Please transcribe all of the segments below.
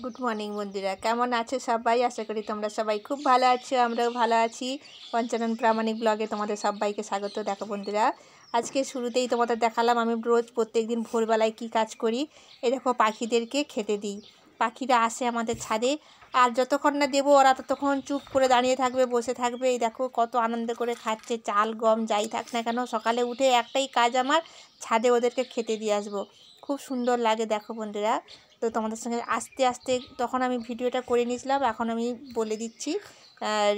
Good morning বন্ধুরা, কেমন আছো সবাই? আশা করি তোমরা সবাই খুব ভালো আছো, আমরাও ভালো আছি। পঞ্চানন প্রামাণিক ব্লগে তোমাদের সবাইকে স্বাগত। দেখো বন্ধুরা, আজকে শুরুতেই তোমাদের দেখালাম আমি রোজ প্রত্যেক দিন ভোরবেলায় কী কাজ করি। এই দেখো, পাখিদেরকে খেতে দিই। পাখিরা আসে আমাদের ছাদে, আর যতক্ষণ না দেবো ওরা ততক্ষণ চুপ করে দাঁড়িয়ে থাকবে, বসে থাকবে। এই দেখো কত আনন্দ করে খাচ্ছে, চাল গম যাই থাক না কেন। সকালে উঠে একটাই কাজ আমার, ছাদে ওদেরকে খেতে দিয়ে আসবো। খুব সুন্দর লাগে দেখো বন্ধুরা। তো তোমাদের সঙ্গে আস্তে আস্তে তখন আমি ভিডিওটা করে নিয়েছিলাম, এখন আমি বলে দিচ্ছি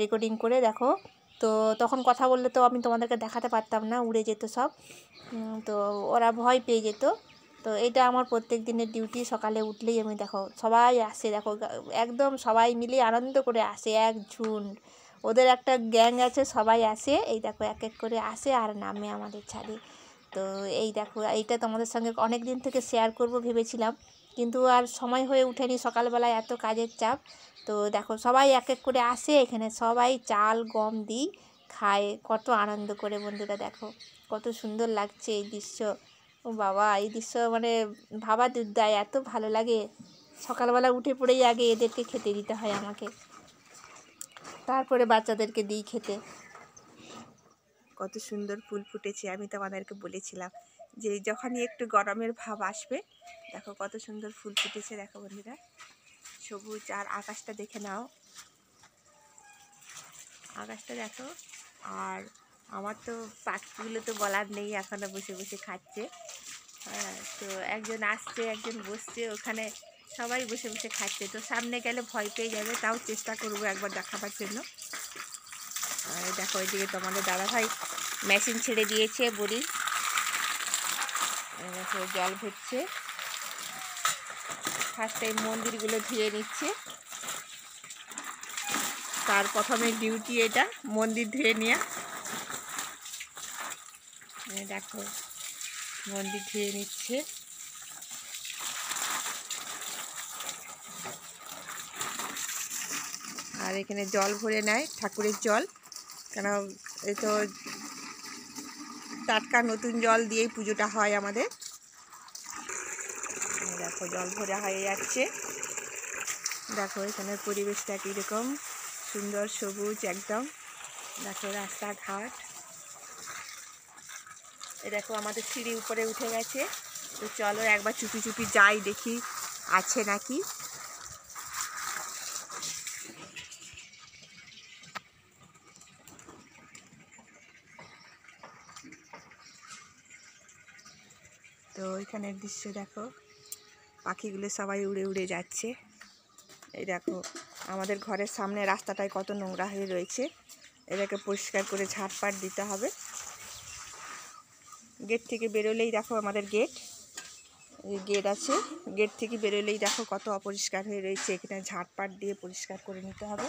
রেকর্ডিং করে। দেখো, তো তখন কথা বললে তো আমি তোমাদেরকে দেখাতে পারতাম না, উড়ে যেত সব। তো ওরা ভয় পেয়ে যেত। তো এটা আমার প্রত্যেক দিনের ডিউটি। সকালে উঠলেই আমি দেখো সবাই আসে, দেখো একদম সবাই মিলে আনন্দ করে আসে, এক ঝুন্ড। ওদের একটা গ্যাং আছে, সবাই আসে। এই দেখো এক এক করে আসে আর নামে আমাদের ছাদে। তো এই দেখো, এইটা তোমাদের সঙ্গে অনেক দিন থেকে শেয়ার করব ভেবেছিলাম, কিন্তু আর সময় হয়ে ওঠেনি, সকালবেলায় এত কাজের চাপ। তো দেখো সবাই এক এক করে আসে এখানে, সবাই চাল গম দিই, খায় কত আনন্দ করে। বন্ধুরা দেখো কত সুন্দর লাগছে এই দৃশ্য। ও বাবা, এই দৃশ্য মানে ভাবা দেয়, এত ভালো লাগে। সকালবেলা উঠে পড়েই আগে এদেরকে খেতে দিতে হয় আমাকে, তারপরে বাচ্চাদেরকে দিই খেতে। কত সুন্দর ফুল ফুটেছে, আমি তোমাদেরকে বলেছিলাম যে যখনই একটু গরমের ভাব আসবে, দেখো কত সুন্দর ফুল ফুটেছে। দেখো বন্ধুরা, সবুজ। আর আকাশটা দেখে নাও, আকাশটা দেখো। আর আমার তো পাখিগুলো তো বলার নেই, এখনও বসে বসে খাচ্ছে। হ্যাঁ, তো একজন আসছে, একজন বসছে ওখানে, সবাই বসে বসে খাচ্ছে। তো সামনে গেলে ভয় পেয়ে যাবে, তাও চেষ্টা করবো একবার দেখাবার জন্য। আর দেখো ওইদিকে তোমাদের দাদাভাই মেশিন ছেড়ে দিয়েছে বড়ি, দেখো জল ভরছে। ফার্স্ট টাইম মন্দিরগুলো ধুয়ে নিচ্ছে, তার প্রথমে ডিউটি এটা, মন্দির ধুয়ে নেওয়া। দেখো মন্দির ধুয়ে নিচ্ছে। আর এখানে জল ভরে নেয়, ঠাকুরের জল, কেন এই তো টাটকা নতুন জল দিয়েই পুজোটা হয় আমাদের। দেখো জল ভরা হয়ে যাচ্ছে। দেখো এখানের পরিবেশটা কীরকম সুন্দর, সবুজ একদম। দেখো রাস্তাঘাট, এ দেখো আমাদের সিঁড়ি উপরে উঠে গেছে। তো চলো একবার চুপি চুপি যাই, দেখি আছে নাকি। তো এখানের দৃশ্য দেখো, পাখিগুলো সবাই উড়ে উড়ে যাচ্ছে। এই দেখো আমাদের ঘরের সামনে রাস্তাটায় কত নোংরা হয়ে রয়েছে, এটাকে পরিষ্কার করে ঝাঁটপাট দিতে হবে। গেট থেকে বেরোলেই দেখো আমাদের গেট আছে, গেট থেকে বেরোলেই দেখো কত অপরিষ্কার হয়ে রয়েছে, এখানে ঝাঁটপাট দিয়ে পরিষ্কার করে নিতে হবে।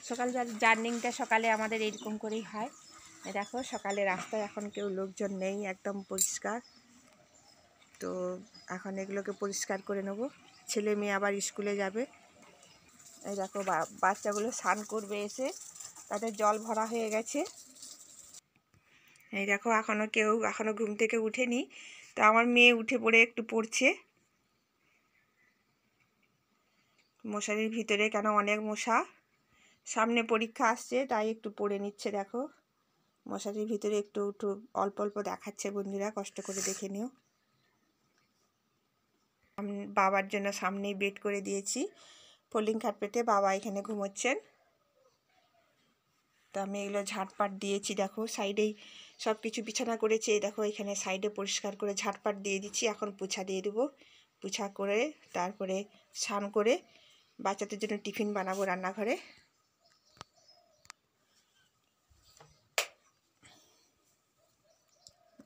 সকাল জার্নিংটা সকালে আমাদের এরকম করেই হয়। দেখো সকালে রাস্তায় এখন কেউ লোকজন নেই, একদম পরিষ্কার। তো এখন এগুলোকে পরিষ্কার করে নেব, ছেলে মেয়ে আবার স্কুলে যাবে। এই দেখো বাচ্চাগুলো স্নান করবে এসে, তাদের জল ভরা হয়ে গেছে। এই দেখো এখনও ঘুম থেকে উঠেনি, তো আমার মেয়ে উঠে পড়ে একটু পড়ছে মশারির ভিতরে, কেন অনেক মশা, সামনে পরীক্ষা আসছে তাই একটু পড়ে নিচ্ছে। দেখো মশারির ভিতরে একটু একটু অল্প অল্প দেখাচ্ছে বন্ধুরা, কষ্ট করে দেখে নিও। বাবার জন্য সামনেই বেড করে দিয়েছি, ফোল্ডিং খাট পেতে, বাবা এখানে ঘুমোচ্ছেন। তো আমি এগুলো ঝাঁটপাট দিয়েছি, দেখো সাইডেই সব কিছু বিছানা করেছি। এই দেখো এখানে সাইডে পরিষ্কার করে ঝাঁটপাট দিয়ে দিচ্ছি, এখন পোছা দিয়ে দেবো। পোছা করে তারপরে স্নান করে বাচ্চাদের জন্য টিফিন বানাবো রান্নাঘরে।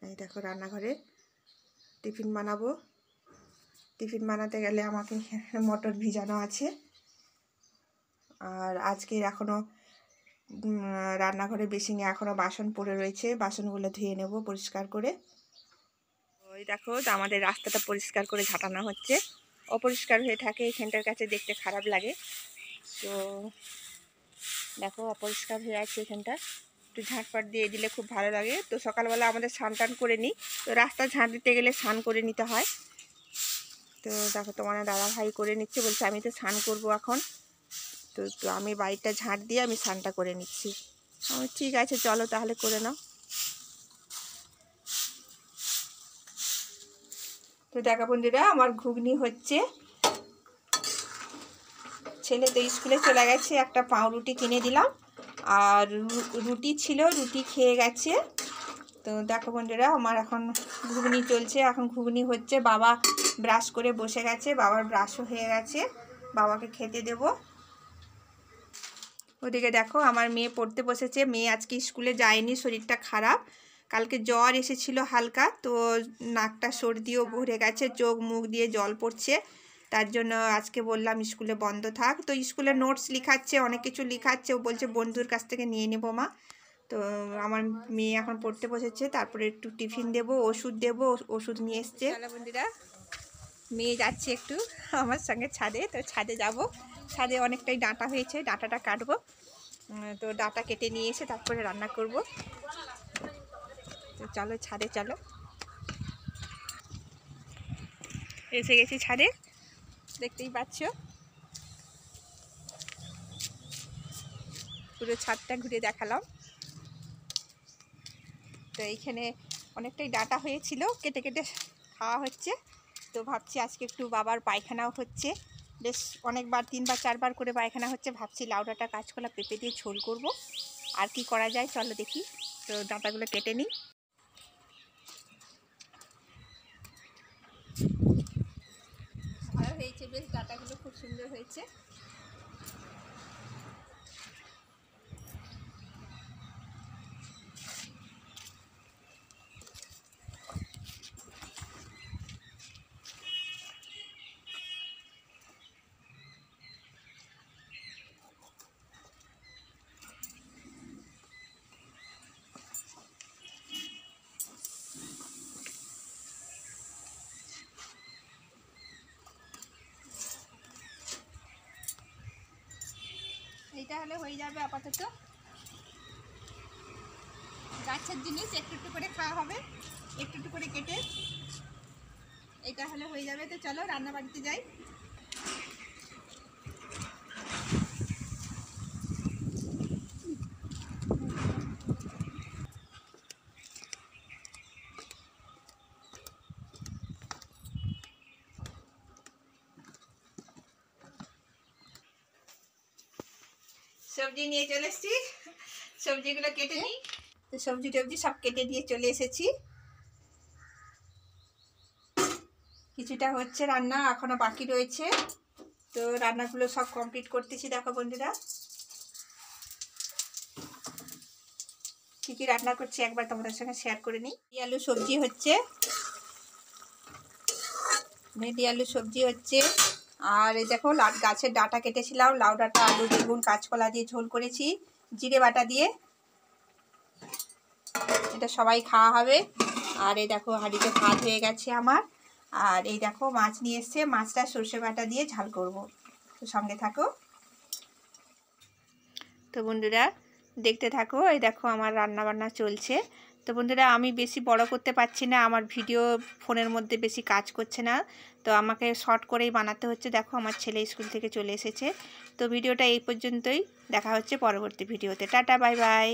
এই দেখো রান্নাঘরে টিফিন বানাবো। টিফিন বানাতে গেলে আমাকে মটর ভিজানো আছে। আর আজকে এখনও রান্নাঘরে বেসিনে এখনও বাসন পড়ে রয়েছে, বাসনগুলো ধুয়ে নেব পরিষ্কার করে। ওই দেখো আমাদের রাস্তাটা পরিষ্কার করে ঝাঁটানো হচ্ছে, অপরিষ্কার হয়ে থাকে, এখানটার কাছে দেখতে খারাপ লাগে। তো দেখো অপরিষ্কার হয়ে আছে এখানটা, একটু ঝাঁটপাট দিয়ে দিলে খুব ভালো লাগে। তো সকালবেলা আমাদের স্নান টান করে নিই, তো রাস্তা ঝাঁট দিতে গেলে স্নান করে নিতে হয়। তো দেখো তোমার দাদা ভাই করে নিচ্ছে, বলছে আমি তো স্নান করবো এখন, তো আমি বাড়িটা ঝাঁট দিয়ে আমি স্নানটা করে নিচ্ছি। আমি ঠিক আছে চলো তাহলে করে নাও। তো দেখো বন্ধুরা আমার ঘুগনি হচ্ছে। ছেলে তো স্কুলে চলে গেছে, একটা পাউরুটি কিনে দিলাম, আর রুটি ছিল, রুটি খেয়ে গেছে। তো দেখো বন্ধুরা আমার এখন ঘুগনি চলছে, এখন ঘুগনি হচ্ছে। বাবা ব্রাশ করে বসে গেছে, বাবার ব্রাশও হয়ে গেছে, বাবাকে খেতে দেব। ওদিকে দেখো আমার মেয়ে পড়তে বসেছে। মেয়ে আজকে স্কুলে যায়নি, শরীরটা খারাপ, কালকে জ্বর এসেছিল হালকা, তো নাকটা সর্দিও ভরে গেছে, চোখ মুখ দিয়ে জল পড়ছে, তার জন্য আজকে বললাম স্কুলে বন্ধ থাক। তো স্কুলে নোটস লিখাচ্ছে, অনেক কিছু লিখাচ্ছে, ও বলছে বন্ধুর কাছ থেকে নিয়ে নেবো মা। তো আমার মেয়ে এখন পড়তে বসেছে, তারপরে একটু টিফিন দেবো, ওষুধ দেবো, ওষুধ নিয়ে এসছে। বন্ধুরা মেয়ে যাচ্ছে একটু আমার সঙ্গে ছাদে, তো ছাদে যাব। ছাদে অনেকটাই ডাঁটা হয়েছে, ডাঁটাটা কাটবো, তো ডাঁটা কেটে নিয়ে এসে তারপরে রান্না করব। তো চলো ছাদে চলো। এসে গেছি ছাদে, দেখতেই পাচ্ছ পুরো ছাদটা ঘুরে দেখালাম। তো এইখানে অনেকটাই ডাঁটা হয়েছিল, কেটে কেটে খাওয়া হচ্ছে। তো ভাবছি আজকে একটু বাবার পায়খানাও হচ্ছে, বেশ অনেকবার 3বার 4বার করে পায়খানা হচ্ছে, ভাবছি লাউ ডাঁটা কাঁচকলা পেঁপে দিয়ে ঝোল করব। আর কি করা যায় চলো দেখি। তো ডাঁটাগুলো কেটে নিই। ভালো হয়েছে বেশ, ডাঁটাগুলো খুব সুন্দর হয়েছে। এইটা হলে হয়ে যাবে আপাতত, গাছের জিনিস একটু একটু করে খাওয়া হবে, একটু একটু করে কেটে। এটা হলে হয়ে যাবে। তো চলো রান্না বাড়িতে যাই। সবজি নিয়ে চলে এসেছি, সবজিগুলো কেটে নিই। তো সবজি টবজি সব কেটে দিয়ে চলে এসেছি। কিছুটা হচ্ছে রান্না, এখনো বাকি রয়েছে, তো রান্নাগুলো সব কমপ্লিট করতেছি। দেখো বন্ধুরা কি কি রান্না করছি একবার তোমাদের সঙ্গে শেয়ার করে নিই। আলু সবজি হচ্ছে, ভেন্ডি আলু সবজি হচ্ছে। আর এই দেখো গাছের ডাঁটা কেটেছিলাম, লাউ ডাঁটা আলু বেগুন কাঁচকলা দিয়ে ঝোল করেছি জিরে বাটা দিয়ে, এটা সবাই খাওয়া হবে। আর এই দেখো হাঁড়িতে ভাত হয়ে গেছে আমার। আর এই দেখো মাছ নিয়ে এসছে, মাছটা সর্ষে বাটা দিয়ে ঝাল করব, তো সঙ্গে থাকো। তো বন্ধুরা দেখতে থাকো, এই দেখো আমার রান্না বান্না চলছে। তো বন্ধুরা আমি বেশি বড় করতে পারছি না, আমার ভিডিও ফোনের মধ্যে বেশি কাজ করছে না, তো আমাকে শর্ট করেই বানাতে হচ্ছে। দেখো আমার ছেলে স্কুল থেকে চলে এসেছে। তো ভিডিওটা এই পর্যন্তই, দেখা হচ্ছে পরবর্তী ভিডিওতে। Tata bye bye.